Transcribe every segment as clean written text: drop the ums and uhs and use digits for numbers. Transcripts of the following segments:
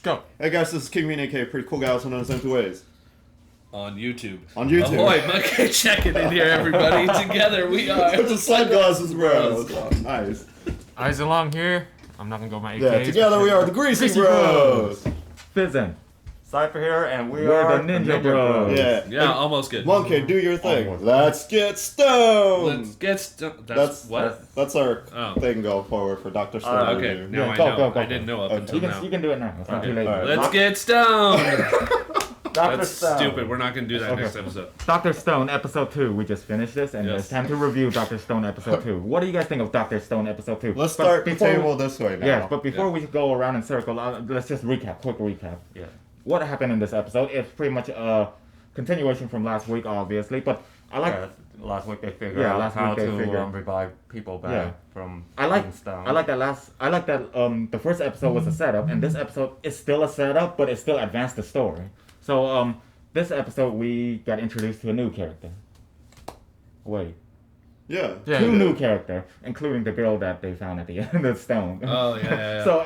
go. Hey guys, this is King Mean, aka Pretty Cool Guy, also known as Empty Ways. On YouTube. On YouTube. Ahoy, monkey, check it in here, everybody. Together we are. It's the Sunglasses Bros. Nice. Eyes along here. I'm not gonna go with my AKs. Yeah, together we are the Greasy Bros. Fizzin. Cypher here, and we're the Ninja Bros. Yeah, almost good. Monkey, do your thing. Let's get stoned. Let's get stoned. That's what? That's our thing going forward for Dr. Stone. Okay, now Yeah, I go, know. go, go, I didn't know up until now. You can do it now. It's not too late. Alright. Let's get stoned. Dr. That's Stone. stupid. We're not gonna do that next episode. Dr. Stone, episode 2. We just finished this, and Yes. it's time to review Dr. Stone, episode 2. What do you guys think of Dr. Stone, episode 2? Let's start the table this way now. Yes, but before we go around in circle, let's just quick recap. Yeah. What happened in this episode? It's pretty much a continuation from last week, obviously, but I like... Last week they figured out how to revive people back from being stoned. I like that the first episode was a setup, and this episode is still a setup, but it still advanced the story. So this episode we got introduced to a new character. Two new characters, including the girl that they found at the end of the stone. Oh yeah. So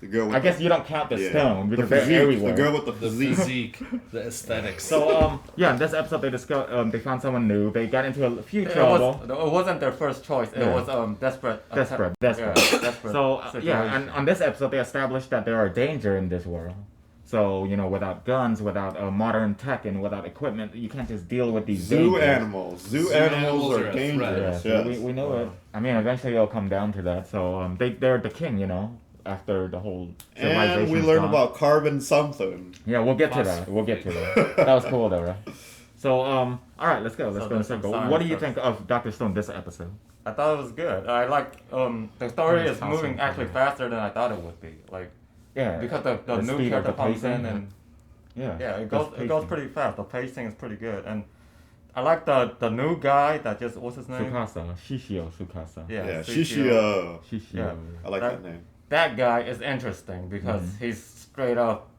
The girl with I guess you don't count the stone because the they're physique, everywhere. The girl with the The physique. physique, the aesthetics. So in this episode they discussed they found someone new. They got into a few trouble. It wasn't their first choice. It was desperate. Desperate. Desperate. So situation. and on this episode they established that there are danger in this world. So without guns, without modern tech, and without equipment, you can't just deal with these Zoo dangers. animals. Zoo animals are a dangerous. threat. Yeah, so we know it. I mean, eventually it'll come down to that. So they're the king, after the whole civilization. And we learned about carbon something. Yeah, we'll get to that. That was cool though, right? So all right, let's go. Let's go in a circle. What do you think of Dr. Stone this episode? I thought it was good. I like the story is moving actually faster than I thought it would be. Because the new speed of character the comes pacing, in and it pacing. goes pretty fast. The pacing is pretty good, and I like the new guy that just what's his name? Shishio Tsukasa. Yeah, Shishio. Shishio. Yeah. I like that name. That guy is interesting because he's straight up.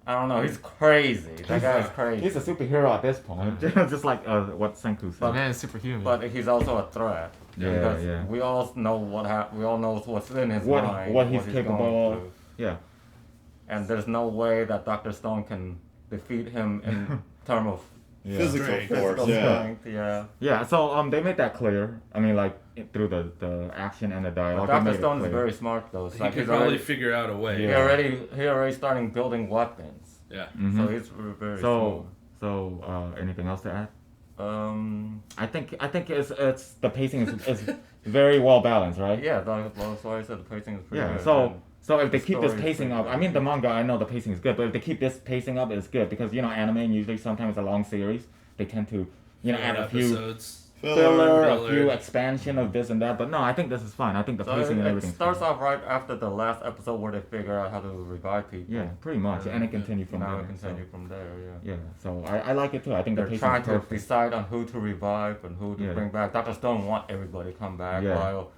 I don't know. He's crazy. That guy is crazy. He's a superhero at this point, just like what Senku said. But man, it's superhuman. But he's also a threat. Yeah, because yeah. We all know we all know what's in his mind. What he's capable going of. through. Yeah. And there's no way that Dr. Stone can defeat him in terms of Physical Strength. force. physical strength. Yeah. So they made that clear. I mean, through the action and the dialogue. But Dr. Stone is very smart though. He could probably figure out a way. He already starting building weapons. Yeah. Mm-hmm. So he's very smart. So anything else to add? I think it's the pacing is very well balanced, right? Yeah, that's why I said the pacing is pretty good. So if they keep this story is pacing pretty up, good. I mean the manga, I know the pacing is good, but if they keep this pacing up, it's good because anime usually sometimes a long series, they tend to add a few episodes. filler, a Filler. few expansion of this and that. But no, I think this is fine. I think the pacing and it everything. starts off right after the last episode where they figure out how to revive people. Yeah, pretty much, and it continues from now there. it continue from there. Yeah, so I like it too. I think the They're pacing trying is to perfect. decide on who to revive and who to Yeah. bring back. Dr. Stone want everybody to come back, Yeah. while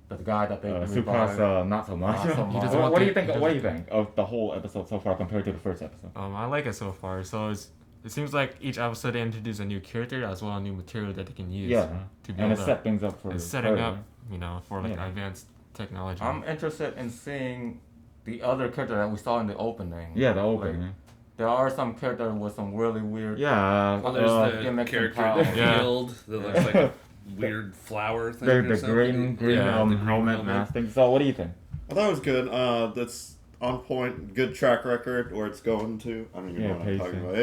the guy that they revive. Tsukasa, not so much. Not so much. doesn't want What do you the- think? he What do you doesn't- think of the whole episode so far compared to the first episode? I like it so far. So it seems like each episode they introduce a new character as well as new material that they can use. Yeah, To be and able it to set things up for it's setting further. up, for like Yeah. advanced technology. I'm interested in seeing the other character that we saw in the opening. Yeah, the opening. There are some characters with some really weird. Yeah, Well, there's the gimmicks and character in the powers. Yeah. field that looks like a weird flower thing. the or something. green Yeah, the green helmet mask thing. So what do you think? I thought it was good. That's on point. Good track record where it's going to. I don't even know what I'm talking pacing. about.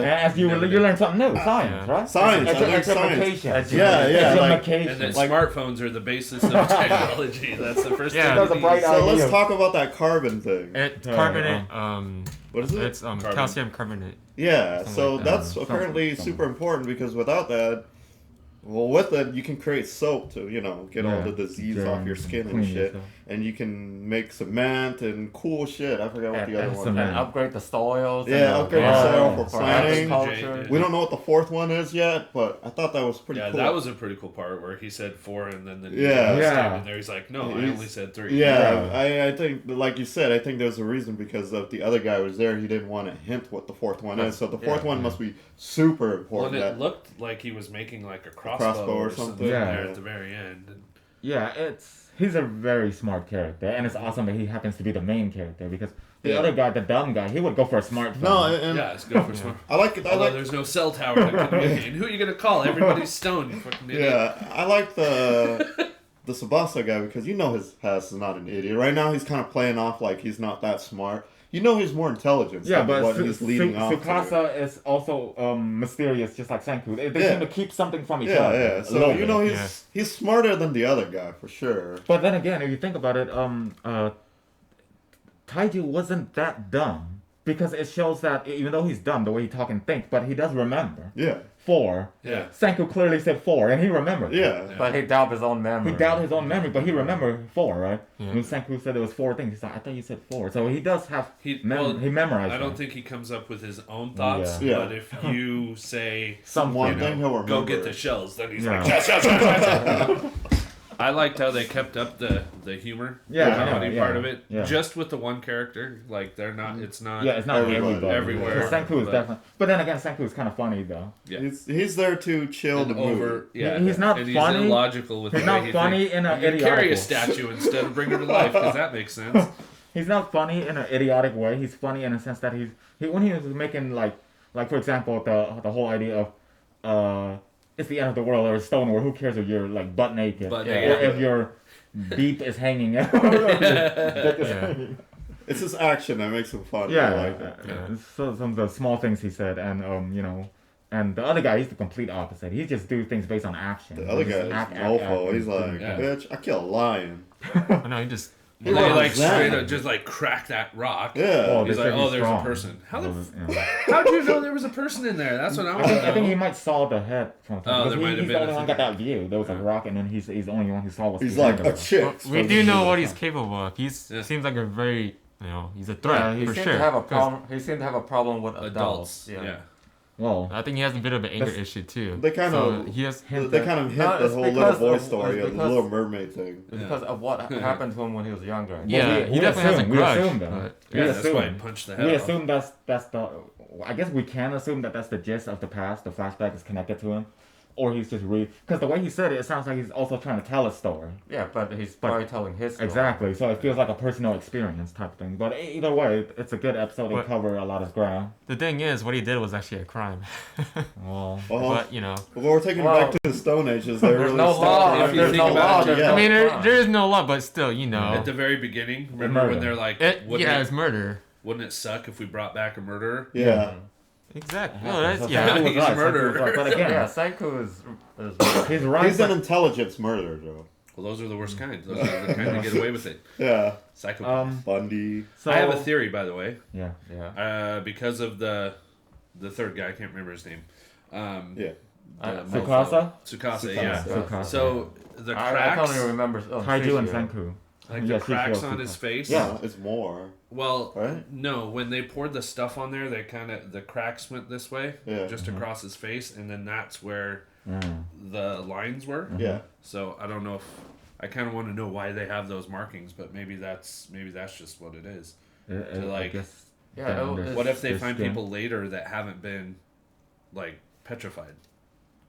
As you learn something new, science, right? Science. I learned Education. science. Yeah. Like, And then smartphones are the basis of technology. That's the first Yeah. thing. That was a bright so let's idea. talk about that carbon thing. Carbonate. What is it? It's calcium carbonate. Yeah, Something so like that. that's apparently Something. super important because without that, well, with it, you can create soap to, get all the disease off your Germs skin and clean shit. yourself. And you can make cement and cool shit. I forgot what the other one cement. And upgrade the soils. Yeah, and upgrade the soil for for planting. agriculture. We don't know what the fourth one is yet, but I thought that was pretty Yeah, cool. that was a pretty cool part where he said 4 and then the Yeah. standing there. He's like, no, I only said 3. Yeah, I think, like you said, I think there's a reason because if the other guy was there, he didn't want to hint what the fourth one is. So the fourth one must be super Well, important. and it looked like he was making like a crossbow or something Yeah. there at the very end. he's a very smart character, and it's awesome that he happens to be the main character because the other guy, the dumb guy, he would go for a smart phone. No, and Yeah, it's good for smart. I like it. Although there's no cell tower that communicate. Who are you gonna call? Everybody's stoned. You fucking idiot. Yeah, I like the Tsubasa guy because you know his past is not an idiot. Right now he's kind of playing off like he's not that smart. You know he's more intelligent. Yeah, but what he's leading off to. Tsukasa is also mysterious, just like Senku. They seem to keep something from each Yeah, other. yeah. So you know he's smarter than the other guy for sure. But then again, if you think about it, Taiju wasn't that dumb because it shows that even though he's dumb, the way he talk and think, but he does remember. Yeah. 4. Yeah. Senku clearly said 4, and he remembered. Yeah. But he doubted his own memory. He doubted his own memory, but he remembered 4, right? Yeah. When Senku said there was 4 things, he's like, I thought you said 4. So he does have He he memorized. I don't them. think he comes up with his own thoughts. Yeah. But if you say One thing he'll remember. go get the shells, then he's Yeah. like yes. I liked how they kept up the humor, Yeah, the comedy yeah, part of it, yeah. just with the one character. Like they're not, it's not. Yeah, it's not everybody. everywhere, Senku is but- definitely. But then again, Senku is kind of funny though. Yeah. He's there to chill the And mood. over. Yeah, He's not and funny. He's illogical with He's the way not he funny thinks. in an You idiotic carry way. a statue instead of bring her to life because that makes sense. He's not funny in an idiotic way. He's funny in a sense that he when he was making like for example the whole idea of it's the end of the world or stone or who cares if you're like butt naked Butt or naked. if your beep is hanging out. It's his action that makes him funny. Yeah, I like that. that. Yeah. So some of the small things he said, and you know, and the other guy, he's the complete opposite. He just do things based on action. The other He guy just is act, mofo. He's like, Yeah. bitch, I kill a lion. Oh, no, he just. They like Zen. straight up just like crack that rock. Yeah. Oh, He's they like, said oh, he's there's strong. a person. How the Yeah. how'd you know there was a person in there? That's what I want to know. I think he might saw the head from Oh, because there might have he's been the a only one thing. got that view. There was a rock, and then he's the only one who saw what's He's behind like a the chick. We do know what he's capable of. He's Yeah. seems like a very, he's a threat Yeah, He for seemed sure. to have a 'Cause problem. He seemed to have a problem with Adults. Yeah. rock. Well, I think he has a bit of an anger That's- issue too. They kind so of- he has. hint They that- kind of hint No, the it's whole little because boy of- story it's of the because- Little Mermaid thing. It's because of what happened to him when he was younger. Yeah, he definitely has a we grudge. assume that. but- Yeah, that's assume. why he punched the head We off. assume that's the. I guess we can assume that that's the gist of the past. The flashback is connected to him, or he's just because the way he said it, it sounds like he's also trying to tell a story. Yeah, but he's probably telling his story. Exactly. So it feels like a personal experience type thing. But either way, it's a good episode. They But- cover a lot of ground. The thing is, what he did was actually a crime. Well, Well, but we're taking Well, it back to the Stone Ages. They're there's really no law. if If you there's think no about law, it, there's yeah. no I mean, crime. there is no law, but still, At the very beginning, remember Murder. when they're like, It, wouldn't, yeah, it's murder. wouldn't it suck if we brought back a murderer? Yeah. Exactly. Yeah, No, that's so yeah. Senku was He's right, a murderer. Senku was right. But again, Yeah, Senku is he's right. He's an but- intelligence murderer, though. Well, those are the worst kinds. Those are the kind that get away with it. Yeah. Psychopath. Bundy. so, I have a theory, by the way. Yeah. yeah. Because of the third guy, I can't remember his name. Yeah. The Tsukasa? Tsukasa, yeah. Tsukasa. So the I cracks, can't even remember. Taiju and Shishio. Senku. like Yeah, the cracks Shishio on his Tsukasa. face. Yeah. It's more. Well, Right? no. When they poured the stuff on there, the cracks went this way, Yeah. just across his face, and then that's where Mm. the lines were. Yeah. So I don't know if I kind of want to know why they have those markings, but maybe that's just what it is. I like- guess Yeah, then it- there's- What if they there's find skin. people later that haven't been like petrified?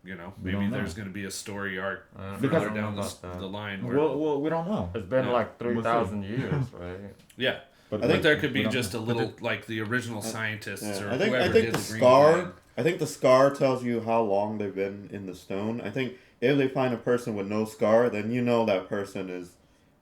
You know, We maybe don't know. there's going to be a story arc Because- further down about that. the line. Where, Well, we don't know. It's been Yeah. like 3,000 years, right? yeah, I but think- there could be we don't just a know. little like the original scientists Yeah. or I think whoever the did the green scar. line. I think the scar tells you how long they've been in the stone. I think if they find a person with no scar, then you know that person is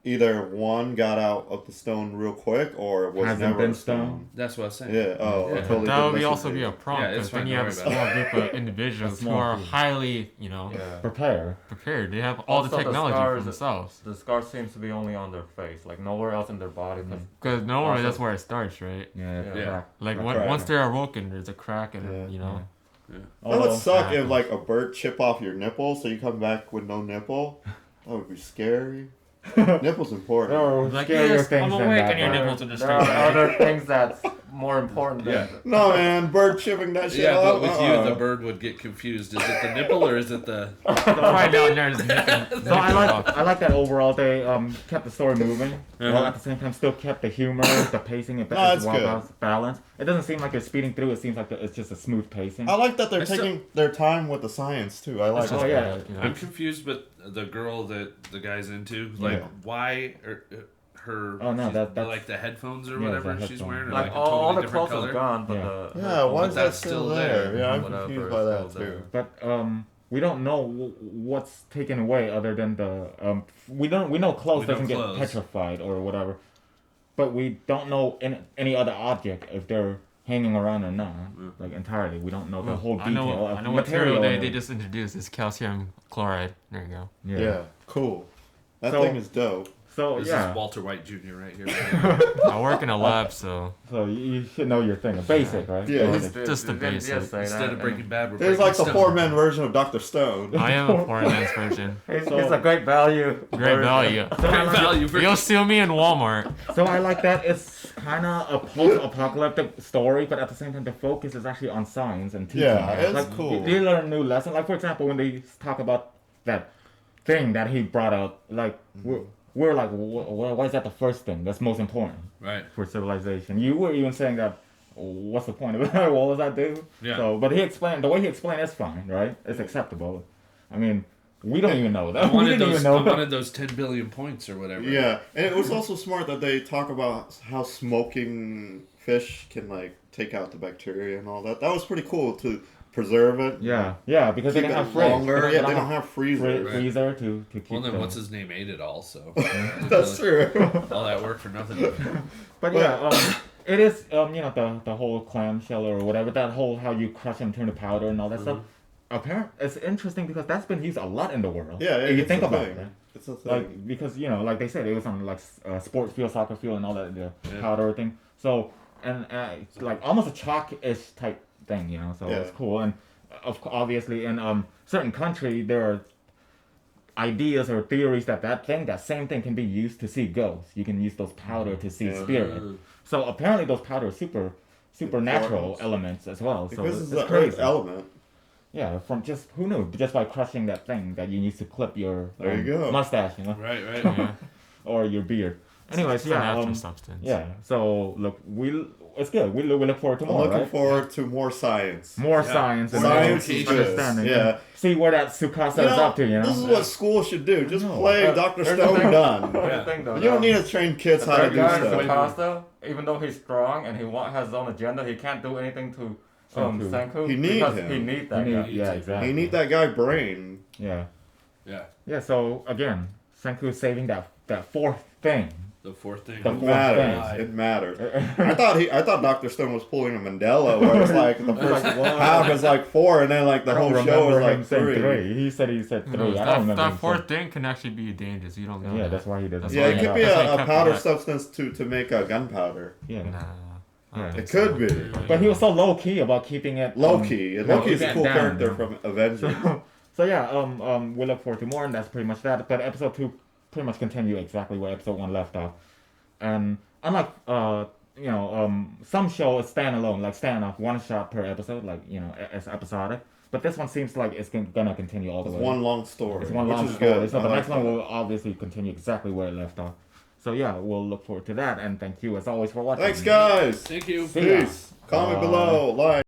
either one got out of the stone real quick or was Hasn't never been a stone. That's what I was saying. Yeah. Oh, Yeah. I totally That would did be also be a miss prompt Yeah, it's because then fine, you have a don't worry small about group of individuals who small are group. highly, Yeah. Prepare. prepared. They have all Also, the the technology scars- for themselves. The scar seems to be only on their face, like nowhere else in their body. 'Cause Because normally Also- that's where it starts, right? Yeah. Yeah. Crack. Like Crack. Right. once they're awoken, there's a crack, and Yeah. you know. That would Oh, suck if like a bird chip off your nipple, so you come back with no nipple. That would be scary. Nipple's important. There are Like, scarier yes, things I'm than awake that. and your but- nipples are there disturbed. are other things that's more important than. Yeah. No, man, bird chipping that shit Yeah, up. but with you, the bird would get confused. Is it the nipple or is it the? Right down there is nipping. So I like that overall they kept the story moving while at the same time still kept the humor, the pacing, and that's balance. It doesn't seem like they're speeding through. It seems like it's just a smooth pacing. I like that they're I still- taking their time with the science too. I like That's that. Oh yeah. I'm confused with the girl that the guy's into. Like, Yeah. why her? Oh, no, she's- that's- like the headphones or Yeah, whatever the she's headphones. wearing, are Like like a all totally the different clothes color. are gone, but Yeah. Yeah, why But is that that's still still there? there. Yeah, I'm Whatever, confused it's by that still there. too. But we don't know what's taken away other than the we know clothes We know doesn't clothes. get petrified or whatever, but we don't know any other object if they're hanging around or not. Like entirely, we don't know the whole I detail know. of I know what material material. they just introduced is calcium chloride. There you go. Yeah, cool. That So- thing is dope. So This yeah. is Walter White Jr. right here. I work in a lab, so So you should know your thing, basic, right? Yeah. Basic. just the Didn't basic. just say Instead that, of Breaking Bad, we're There's Breaking like the Stone. 4-man version of Dr. Stone. I am a foreign man's version. It's So- a great value. Great value. Great value for You'll see me in Walmart. So I like that it's kind of a post-apocalyptic story, but at the same time the focus is actually on science and teaching. Yeah, it's like, cool. You learn a new lesson. Like for example, when they talk about that thing that he brought out, like we're like, why is that the first thing that's most important Right. for civilization? You were even saying that. What's the point of it? What does that do? Yeah. So, but he explained the way he explained it's fine, right? It's acceptable. I mean, we don't even know that. I We wanted didn't those. even know. I wanted those 10 billion points or whatever. Yeah, and it was also smart that they talk about how smoking fish can like take out the bacteria and all that. That was pretty cool to preserve it. Yeah, because they Keep didn't it have fridge. longer. Yeah, they don't have freezer. Right. freezer to keep. Well, then the- what's his name ate it all, so That's true. all that work for nothing. But yeah, it is the whole clamshell or whatever, that whole how you crush and turn to powder and all that stuff. Apparently, it's interesting because that's been used a lot in the world. Yeah, if you it's think a about thing. it. Right? It's a thing. Like because like they said, it was on like sports field, soccer field, and all that the Yeah. powder thing. So and it's like almost a chalk-ish type thing, So Yeah. it's cool. And obviously in certain country there are ideas or theories that same thing can be used to see ghosts. You can use those powder to see Yeah. spirit. So apparently those powder are supernatural Important. elements as well. So because it's it's the crazy. earth element. Yeah, from just who knew? Just by crushing that thing that you need to clip your There you go. mustache, Right, right. Yeah. or your beard. Anyways, It's a natural yeah, substance. yeah. So look, it's good. We look forward to I'm more, looking right? forward to more science. More Yeah. science and Science more is good. understanding. Yeah. and see where that Tsukasa is up to. This is what school should do. Just No. play Dr. There's the Stone thing- done. Here's Yeah. the thing, though. You don't need to train kids how to That do guy stuff. Tsukasa, even though he's strong and has his own agenda, he can't do anything to Senku. Senku. He need because him. He need that You guy. need, yeah, exactly. You need that guy brain. Yeah, Yeah. yeah. So again, Senku is saving that fourth thing. The fourth thing. The It fourth matters. thing. It matters. I thought Dr. Stone was pulling a Mandela where it's like the first half is like 4 and then like the I don't whole show remember is him like saying 3. He said 3. I don't That, remember. that him fourth saying- thing can actually be dangerous. You don't know. Yeah, that. that's why he doesn't. That's Yeah, why it he could be That's why he a kept powder that. substance to make a gunpowder. Yeah. Nah. I don't Yeah. think It so. could be. But he was so low key about keeping it Low key. And Loki is a keeping cool it down, character you know. from Avengers. So yeah, we look forward to more, and that's pretty much that. But episode 2 pretty much continue exactly where episode 1 left off. And unlike some show is standalone, like standoff, one shot per episode, like it's episodic. But this one seems like it's gonna continue all the It's way. one long story. It's one which long is story. good. So I the like next one that. will obviously continue exactly where it left off. So yeah, we'll look forward to that, and thank you as always for watching. Thanks, guys. Thank you. See ya. Peace. Comment Bye. below. Like.